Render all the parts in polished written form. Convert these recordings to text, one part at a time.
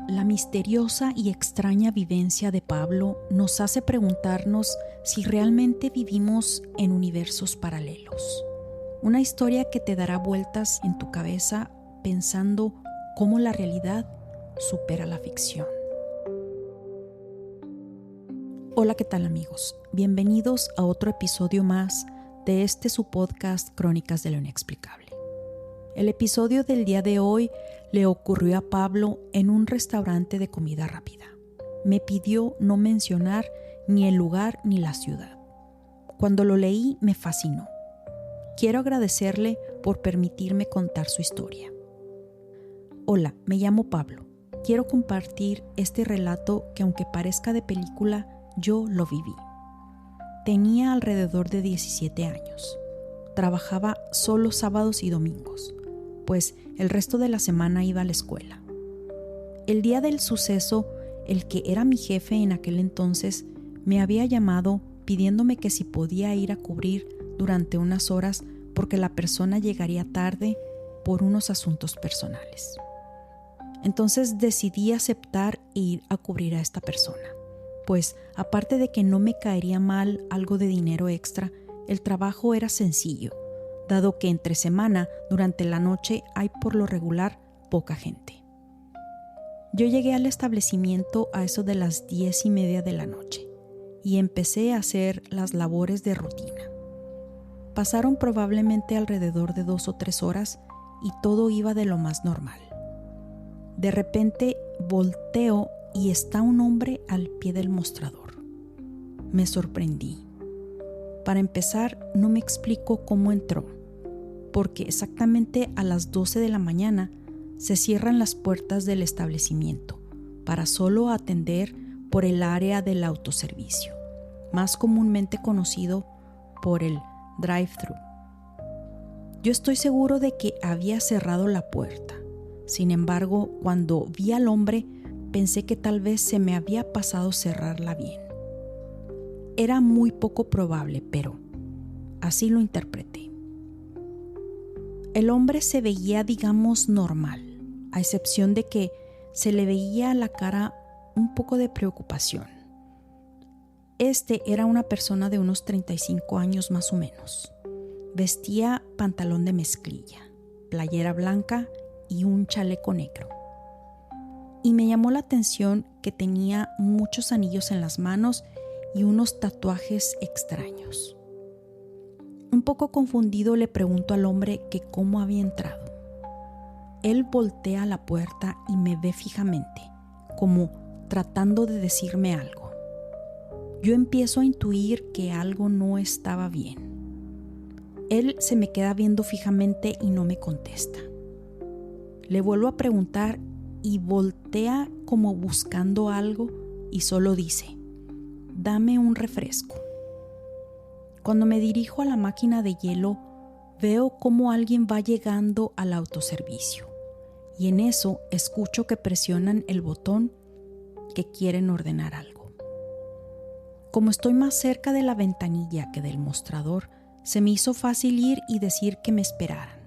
La misteriosa y extraña vivencia de Pablo nos hace preguntarnos si realmente vivimos en universos paralelos. Una historia que te dará vueltas en tu cabeza pensando cómo la realidad supera la ficción. Hola, ¿qué tal amigos? Bienvenidos a otro episodio más de su podcast Crónicas de lo Inexplicable. El episodio del día de hoy le ocurrió a Pablo en un restaurante de comida rápida. Me pidió no mencionar ni el lugar ni la ciudad. Cuando lo leí me fascinó. Quiero agradecerle por permitirme contar su historia. Hola, me llamo Pablo. Quiero compartir este relato que, aunque parezca de película, yo lo viví. Tenía alrededor de 17 años. Trabajaba solo sábados y domingos, pues el resto de la semana iba a la escuela. El día del suceso, el que era mi jefe en aquel entonces me había llamado pidiéndome que si podía ir a cubrir durante unas horas porque la persona llegaría tarde por unos asuntos personales. Entonces decidí aceptar e ir a cubrir a esta persona, pues aparte de que no me caería mal algo de dinero extra, el trabajo era sencillo, dado que entre semana, durante la noche, hay por lo regular poca gente. Yo llegué al establecimiento a eso de las 10:30 de la noche y empecé a hacer las labores de rutina. Pasaron probablemente alrededor de 2 o 3 horas y todo iba de lo más normal. De repente volteo y está un hombre al pie del mostrador. Me sorprendí. Para empezar, no me explico cómo entró, porque exactamente a las 12 de la mañana se cierran las puertas del establecimiento para solo atender por el área del autoservicio, más comúnmente conocido por el drive-thru. Yo estoy seguro de que había cerrado la puerta. Sin embargo, cuando vi al hombre, pensé que tal vez se me había pasado cerrarla bien. Era muy poco probable, pero así lo interpreté. El hombre se veía, digamos, normal, a excepción de que se le veía a la cara un poco de preocupación. Era una persona de unos 35 años más o menos. Vestía pantalón de mezclilla, playera blanca y un chaleco negro. Y me llamó la atención que tenía muchos anillos en las manos y unos tatuajes extraños. Un poco confundido le pregunto al hombre que cómo había entrado. Él voltea a la puerta y me ve fijamente, como tratando de decirme algo. Yo empiezo a intuir que algo no estaba bien. Él se me queda viendo fijamente y no me contesta. Le vuelvo a preguntar y voltea como buscando algo y solo dice: «Dame un refresco». Cuando me dirijo a la máquina de hielo, veo cómo alguien va llegando al autoservicio y en eso escucho que presionan el botón que quieren ordenar algo. Como estoy más cerca de la ventanilla que del mostrador, se me hizo fácil ir y decir que me esperaran.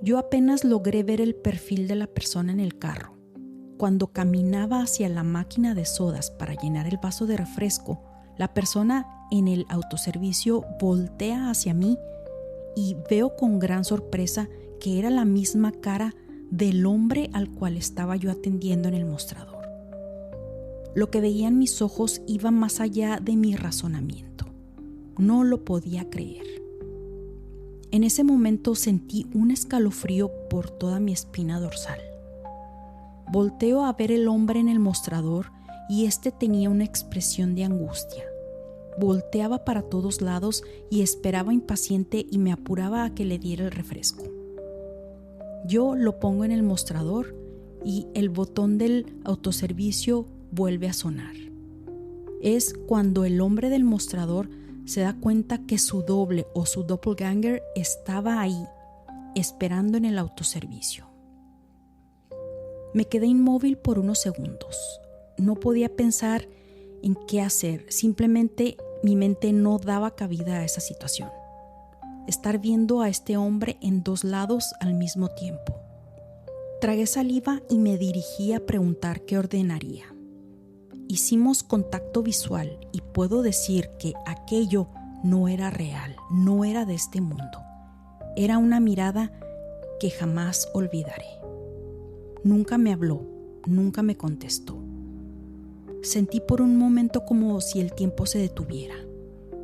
Yo apenas logré ver el perfil de la persona en el carro. Cuando caminaba hacia la máquina de sodas para llenar el vaso de refresco, la persona en el autoservicio voltea hacia mí y veo con gran sorpresa que era la misma cara del hombre al cual estaba yo atendiendo en el mostrador. Lo que veía en mis ojos iba más allá de mi razonamiento. No lo podía creer. En ese momento sentí un escalofrío por toda mi espina dorsal. Volteo a ver el hombre en el mostrador y tenía una expresión de angustia. Volteaba para todos lados y esperaba impaciente y me apuraba a que le diera el refresco. Yo lo pongo en el mostrador y el botón del autoservicio vuelve a sonar. Es cuando el hombre del mostrador se da cuenta que su doble o su doppelganger estaba ahí, esperando en el autoservicio. Me quedé inmóvil por unos segundos. No podía pensar en qué hacer. Simplemente mi mente no daba cabida a esa situación. Estar viendo a este hombre en dos lados al mismo tiempo. Tragué saliva y me dirigí a preguntar qué ordenaría. Hicimos contacto visual y puedo decir que aquello no era real, no era de este mundo. Era una mirada que jamás olvidaré. Nunca me habló, nunca me contestó. Sentí por un momento como si el tiempo se detuviera.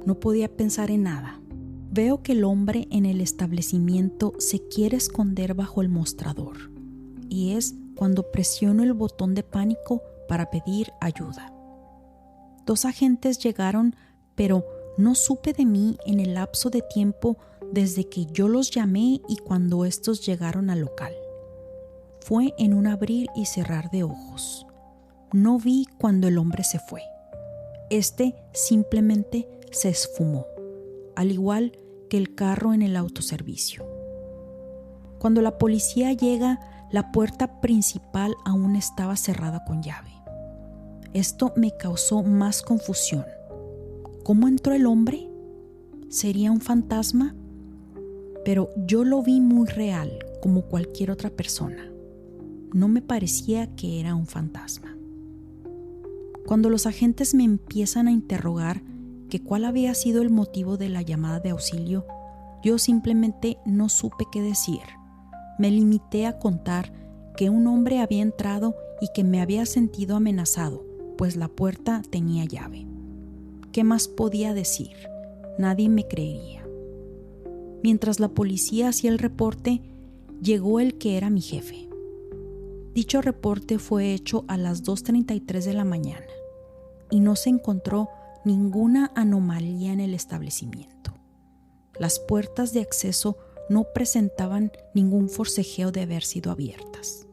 No podía pensar en nada. Veo que el hombre en el establecimiento se quiere esconder bajo el mostrador, y es cuando presiono el botón de pánico para pedir ayuda. 2 agentes llegaron, pero no supe de mí en el lapso de tiempo desde que yo los llamé y cuando estos llegaron al local. Fue en un abrir y cerrar de ojos. No vi cuando el hombre se fue. Simplemente se esfumó, al igual que el carro en el autoservicio. Cuando la policía llega, la puerta principal aún estaba cerrada con llave. Esto me causó más confusión. ¿Cómo entró el hombre? ¿Sería un fantasma? Pero yo lo vi muy real, como cualquier otra persona. No me parecía que era un fantasma. Cuando los agentes me empiezan a interrogar que cuál había sido el motivo de la llamada de auxilio, yo simplemente no supe qué decir. Me limité a contar que un hombre había entrado y que me había sentido amenazado, pues la puerta tenía llave. ¿Qué más podía decir? Nadie me creería. Mientras la policía hacía el reporte, llegó el que era mi jefe. Dicho reporte fue hecho a las 2:33 de la mañana y no se encontró ninguna anomalía en el establecimiento. Las puertas de acceso no presentaban ningún forcejeo de haber sido abiertas.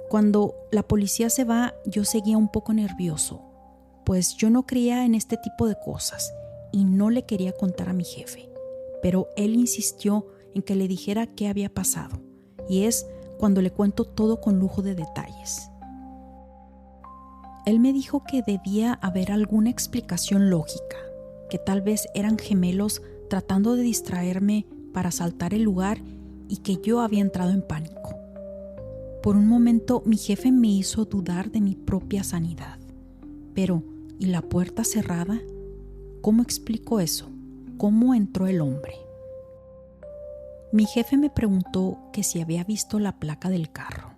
Cuando la policía se va, yo seguía un poco nervioso, pues yo no creía en este tipo de cosas y no le quería contar a mi jefe, pero él insistió en que le dijera qué había pasado, y es cuando le cuento todo con lujo de detalles. Él me dijo que debía haber alguna explicación lógica, que tal vez eran gemelos tratando de distraerme para asaltar el lugar y que yo había entrado en pánico. Por un momento mi jefe me hizo dudar de mi propia sanidad. Pero, ¿y la puerta cerrada? ¿Cómo explico eso? ¿Cómo entró el hombre? Mi jefe me preguntó que si había visto la placa del carro.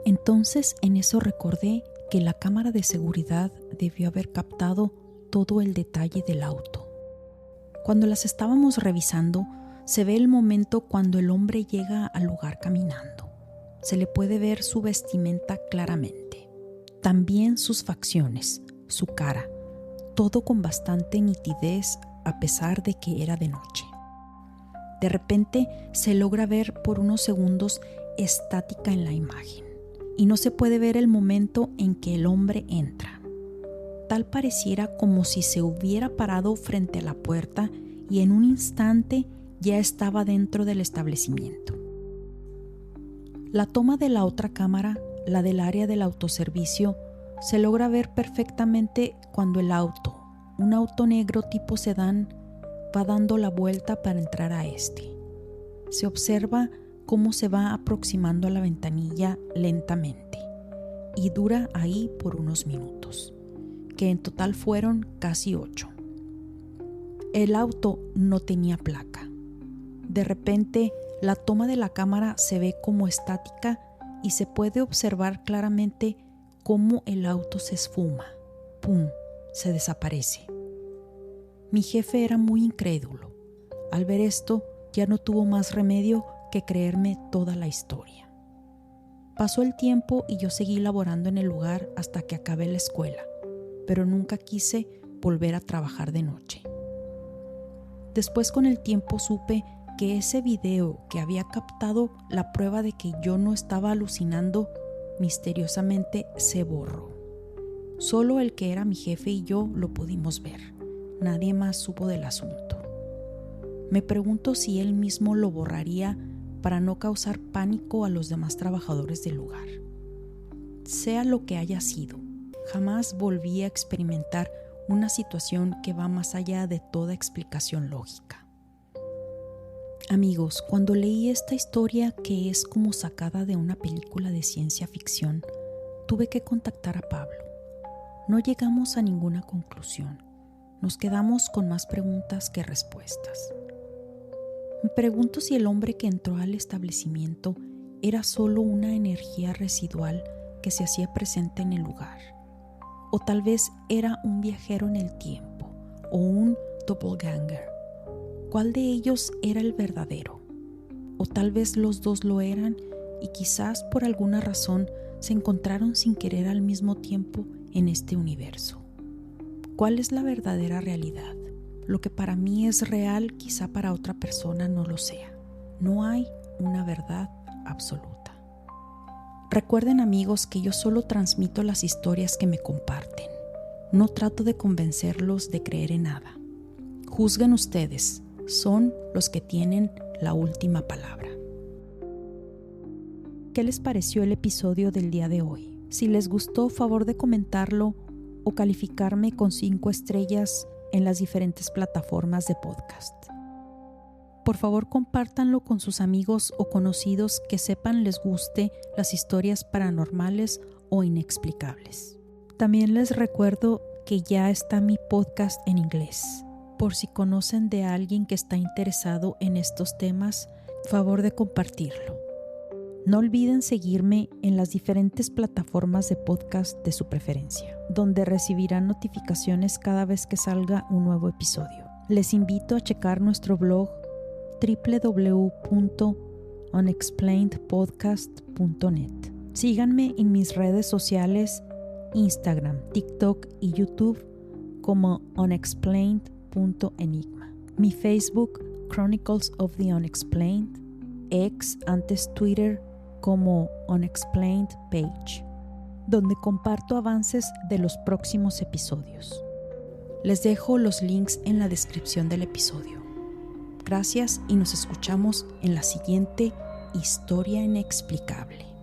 Entonces en eso recordé que la cámara de seguridad debió haber captado todo el detalle del auto. Cuando las estábamos revisando, se ve el momento cuando el hombre llega al lugar caminando. Se le puede ver su vestimenta claramente, también sus facciones, su cara, todo con bastante nitidez a pesar de que era de noche. De repente se logra ver por unos segundos estática en la imagen y no se puede ver el momento en que el hombre entra. Tal pareciera como si se hubiera parado frente a la puerta y en un instante ya estaba dentro del establecimiento. La toma de la otra cámara, la del área del autoservicio, se logra ver perfectamente cuando el auto, un auto negro tipo sedán, va dando la vuelta para entrar a este. Se observa cómo se va aproximando a la ventanilla lentamente y dura ahí por unos minutos, que en total fueron casi 8. El auto no tenía placa. De repente, la toma de la cámara se ve como estática y se puede observar claramente cómo el auto se esfuma. ¡Pum! Se desaparece. Mi jefe era muy incrédulo. Al ver esto, ya no tuvo más remedio que creerme toda la historia. Pasó el tiempo y yo seguí laborando en el lugar hasta que acabé la escuela, pero nunca quise volver a trabajar de noche. Después, con el tiempo, supe que ese video que había captado la prueba de que yo no estaba alucinando, misteriosamente se borró. Solo el que era mi jefe y yo lo pudimos ver. Nadie más supo del asunto. Me pregunto si él mismo lo borraría para no causar pánico a los demás trabajadores del lugar. Sea lo que haya sido, jamás volví a experimentar una situación que va más allá de toda explicación lógica. Amigos, cuando leí esta historia que es como sacada de una película de ciencia ficción, tuve que contactar a Pablo. No llegamos a ninguna conclusión. Nos quedamos con más preguntas que respuestas. Me pregunto si el hombre que entró al establecimiento era solo una energía residual que se hacía presente en el lugar, o tal vez era un viajero en el tiempo o un doppelganger. ¿Cuál de ellos era el verdadero? O tal vez los dos lo eran y quizás por alguna razón se encontraron sin querer al mismo tiempo en este universo. ¿Cuál es la verdadera realidad? Lo que para mí es real, quizá para otra persona no lo sea. No hay una verdad absoluta. Recuerden, amigos, que yo solo transmito las historias que me comparten. No trato de convencerlos de creer en nada. Juzguen ustedes, son los que tienen la última palabra. ¿Qué les pareció el episodio del día de hoy? Si les gustó, favor de comentarlo o calificarme con 5 estrellas en las diferentes plataformas de podcast. Por favor, compártanlo con sus amigos o conocidos que sepan les guste las historias paranormales o inexplicables. También les recuerdo que ya está mi podcast en inglés. Por si conocen de alguien que está interesado en estos temas, favor de compartirlo. No olviden seguirme en las diferentes plataformas de podcast de su preferencia, donde recibirán notificaciones cada vez que salga un nuevo episodio. Les invito a checar nuestro blog www.unexplainedpodcast.net. Síganme en mis redes sociales, Instagram, TikTok y YouTube como unexplained.enigma. Mi Facebook, Chronicles of the Unexplained, ex antes Twitter como Unexplained Page, donde comparto avances de los próximos episodios. Les dejo los links en la descripción del episodio. Gracias y nos escuchamos en la siguiente historia inexplicable.